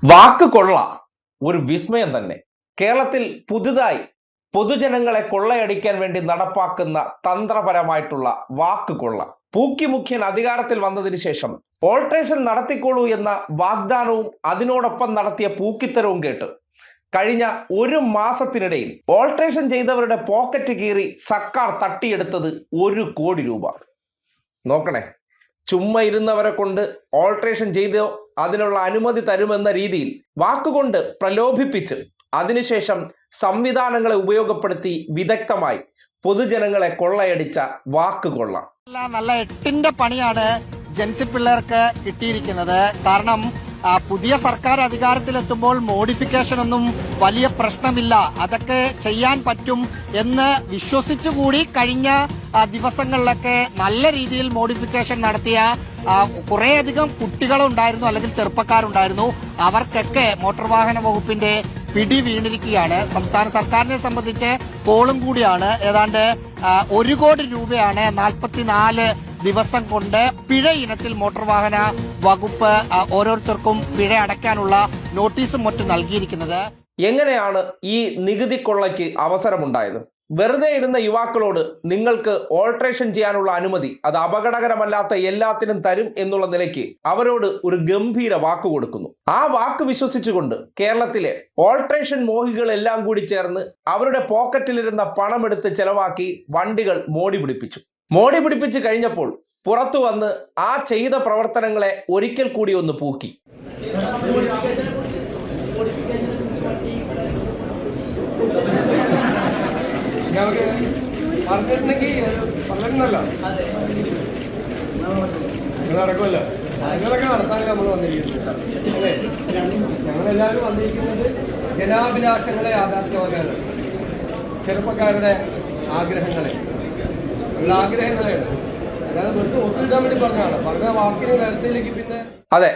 വാക്ക് കൊള്ള ഒരു വിസ്മയം തന്നെ. കേരളത്തിൽ പുതുതായി പൊതുജനങ്ങളെ കൊള്ളയടിക്കാൻ വേണ്ടി നടപ്പാക്കുന്ന തന്ത്രപരമായിട്ടുള്ള വാക്ക് കൊള്ള. പൂക്കി മുഖ്യൻ അധികാരത്തിൽ വന്നതിന് ശേഷം ഓൾട്രേഷൻ നടത്തിക്കോളൂ എന്ന വാഗ്ദാനവും അതിനോടൊപ്പം നടത്തിയ പൂക്കിത്തരവും കേട്ട് കഴിഞ്ഞ ഒരു മാസത്തിനിടയിൽ ഓൾട്രേഷൻ ചെയ്തവരുടെ പോക്കറ്റ് കീറി സർക്കാർ തട്ടിയെടുത്തത് 1 കോടി രൂപ. നോക്കണേ, ചുമ്മാ ഇരുന്നവരെ കൊണ്ട് ഓൾട്രേഷൻ ചെയ്തോ അതിനുള്ള അനുമതി തരുമെന്ന രീതിയിൽ വാക്കുകൊണ്ട് പ്രലോഭിപ്പിച്ച് അതിനുശേഷം സംവിധാനങ്ങളെ ഉപയോഗപ്പെടുത്തി വിദഗ്ധമായി പൊതുജനങ്ങളെ കൊള്ളയടിച്ച വാക്കുകൊള്ള. നല്ല 8ന്റെ പണിയാണ് ജൻസി പിള്ളേർക്ക് കിട്ടിയിരിക്കുന്നത്. കാരണം പുതിയ സർക്കാർ അധികാരത്തിലെത്തുമ്പോൾ മോഡിഫിക്കേഷൻ ഒന്നും വലിയ പ്രശ്നമില്ല, അതൊക്കെ ചെയ്യാൻ പറ്റും എന്ന് വിശ്വസിച്ചുകൂടി കഴിഞ്ഞ ദിവസങ്ങളിലൊക്കെ നല്ല രീതിയിൽ മോഡിഫിക്കേഷൻ നടത്തിയ കുറേയധികം കുട്ടികളുണ്ടായിരുന്നു, അല്ലെങ്കിൽ ചെറുപ്പക്കാരുണ്ടായിരുന്നു. അവർക്കൊക്കെ മോട്ടോർ വാഹന വകുപ്പിന്റെ പിടി വീണിരിക്കുകയാണ്. സംസ്ഥാന സർക്കാരിനെ സംബന്ധിച്ച് കോളും കൂടിയാണ്. ഏതാണ്ട് 1 കോടി രൂപയാണ് 44 ദിവസം കൊണ്ട് പിഴ ഇനത്തിൽ മോട്ടോർ വാഹന വകുപ്പ് ഓരോരുത്തർക്കും പിഴ അടയ്ക്കാനുള്ള നോട്ടീസും മറ്റും നൽകിയിരിക്കുന്നത്. എങ്ങനെയാണ് ഈ നികുതി കൊള്ളയ്ക്ക് അവസരമുണ്ടായത്? വെറുതെ ഇരുന്ന യുവാക്കളോട് നിങ്ങൾക്ക് ഓൾട്രേഷൻ ചെയ്യാനുള്ള അനുമതി അത് അപകടകരമല്ലാത്ത എല്ലാത്തിനും തരും എന്നുള്ള നിലയ്ക്ക് അവരോട് ഒരു ഗംഭീര വാക്ക് കൊടുക്കുന്നു. ആ വാക്ക് വിശ്വസിച്ചുകൊണ്ട് കേരളത്തിലെ ഓൾട്രേഷൻ മോഹികളെല്ലാം കൂടി ചേർന്ന് അവരുടെ പോക്കറ്റിലിരുന്ന പണമെടുത്ത് ചെലവാക്കി വണ്ടികൾ മോടി പിടിപ്പിച്ചു കഴിഞ്ഞപ്പോൾ പുറത്തു വന്ന് ആ ചെയ്ത പ്രവർത്തനങ്ങളെ ഒരിക്കൽ കൂടി ഒന്ന് പൂക്കി. നടക്കുമല്ലോ, നിങ്ങളൊക്കെ നടത്താനല്ല നമ്മൾ വന്നിരിക്കുന്നത് അല്ലേ? ഞങ്ങളെല്ലാവരും വന്നിരിക്കുന്നത് ജനാഭിലാഷങ്ങളെ യാഥാർത്ഥ്യമാക്കാനാണ്. ചെറുപ്പക്കാരുടെ ആഗ്രഹങ്ങളെ ആഗ്രഹങ്ങളെയാണ്, അല്ലാതെ വെറുതെ ഒപ്പിടാൻ വേണ്ടി പറഞ്ഞ വാക്കിന് വ്യവസ്ഥയിലേക്ക്. പിന്നെ അതെ,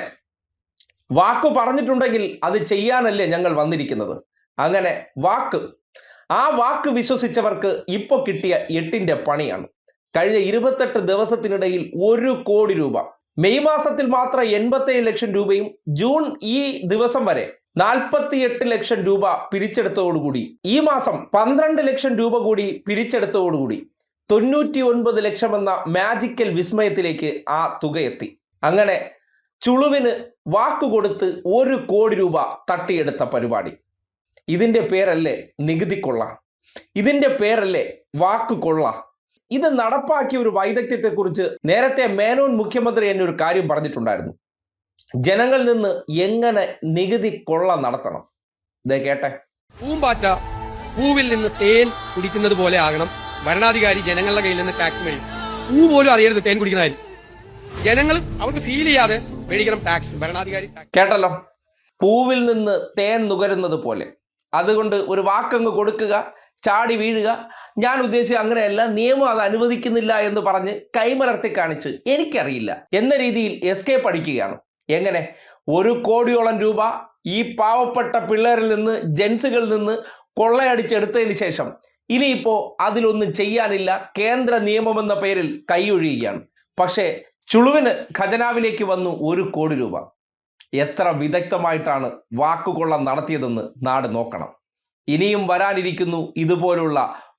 വാക്ക് പറഞ്ഞിട്ടുണ്ടെങ്കിൽ അത് ചെയ്യാനല്ലേ ഞങ്ങൾ വന്നിരിക്കുന്നത്. അങ്ങനെ ആ വാക്ക് വിശ്വസിച്ചവർക്ക് ഇപ്പോൾ കിട്ടിയ 8ന്റെ പണിയാണ്. കഴിഞ്ഞ 28 ദിവസത്തിനിടയിൽ 1 കോടി രൂപ. മെയ് മാസത്തിൽ മാത്രം 87 ലക്ഷം രൂപയും ജൂൺ ഈ ദിവസം വരെ 48 ലക്ഷം രൂപ പിരിച്ചെടുത്തതോടുകൂടി ഈ മാസം 12 ലക്ഷം രൂപ കൂടി പിരിച്ചെടുത്തതോടുകൂടി 99 ലക്ഷം എന്ന മാജിക്കൽ വിസ്മയത്തിലേക്ക് ആ തുക എത്തി. അങ്ങനെ ചുളുവിന് വാക്കുകൊടുത്ത് 1 കോടി രൂപ തട്ടിയെടുത്ത പരിപാടി. ഇതിന്റെ പേരല്ലേ നികുതി കൊള്ള? ഇതിന്റെ പേരല്ലേ വാക്ക് കൊള്ള? ഇത് നടപ്പാക്കിയ ഒരു വൈദഗ്ധ്യത്തെക്കുറിച്ച് നേരത്തെ മേനോൻ മുഖ്യമന്ത്രി എന്നെ ഒരു കാര്യം പറഞ്ഞിട്ടുണ്ടായിരുന്നു. ജനങ്ങളിൽ നിന്ന് എങ്ങനെ നികുതി കൊള്ള നടത്തണം. ഇതേ കേട്ടെ. പൂമ്പാറ്റ പൂവിൽ നിന്ന് തേൻ കുടിക്കുന്നത് പോലെ ആകണം ഭരണാധികാരി ജനങ്ങളുടെ കയ്യിൽ നിന്ന് ടാക്സ് മേടിക്കും. പൂ പോലും അറിയരുത് തേൻ കുടിക്കുന്നതായി. ജനങ്ങൾ അവർക്ക് ഫീൽ ചെയ്യാതെ മേടിക്കണം ടാക്സ്. ഭരണാധികാരി കേട്ടല്ലോ, പൂവിൽ നിന്ന് തേൻ നുകരുന്നത് പോലെ. അതുകൊണ്ട് ഒരു വാക്കങ്ങ് കൊടുക്കുക, ചാടി വീഴുക. ഞാൻ ഉദ്ദേശിച്ച അങ്ങനെയല്ല, നിയമം അത് അനുവദിക്കുന്നില്ല എന്ന് പറഞ്ഞ് കൈമലർത്തി കാണിച്ച് എനിക്കറിയില്ല എന്ന രീതിയിൽ എസ്കേപ്പ് അടിക്കുകയാണ്. എങ്ങനെ 1 കോടിയോളം രൂപ ഈ പാവപ്പെട്ട പിള്ളേരിൽ നിന്ന്, ജൻസുകളിൽ നിന്ന് കൊള്ളയടിച്ചെടുത്തതിന് ശേഷം ഇനിയിപ്പോൾ അതിലൊന്നും ചെയ്യാനില്ല, കേന്ദ്ര നിയമമെന്ന പേരിൽ കൈയൊഴിയുകയാണ്. പക്ഷേ ചുളുവിന് ഖജനാവിലേക്ക് വന്നു 1 കോടി രൂപ. എത്ര വിദഗ്ധമായിട്ടാണ് വാക്കുകൊള്ള നടത്തിയതെന്ന് നാട് നോക്കണം. ഇനിയും വരാനിരിക്കുന്നു ഇതുപോലുള്ള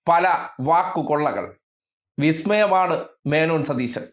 പല വാക്കുകൊള്ളകൾ. വിസ്മയമാണ് മേനോൻ സതീശൻ.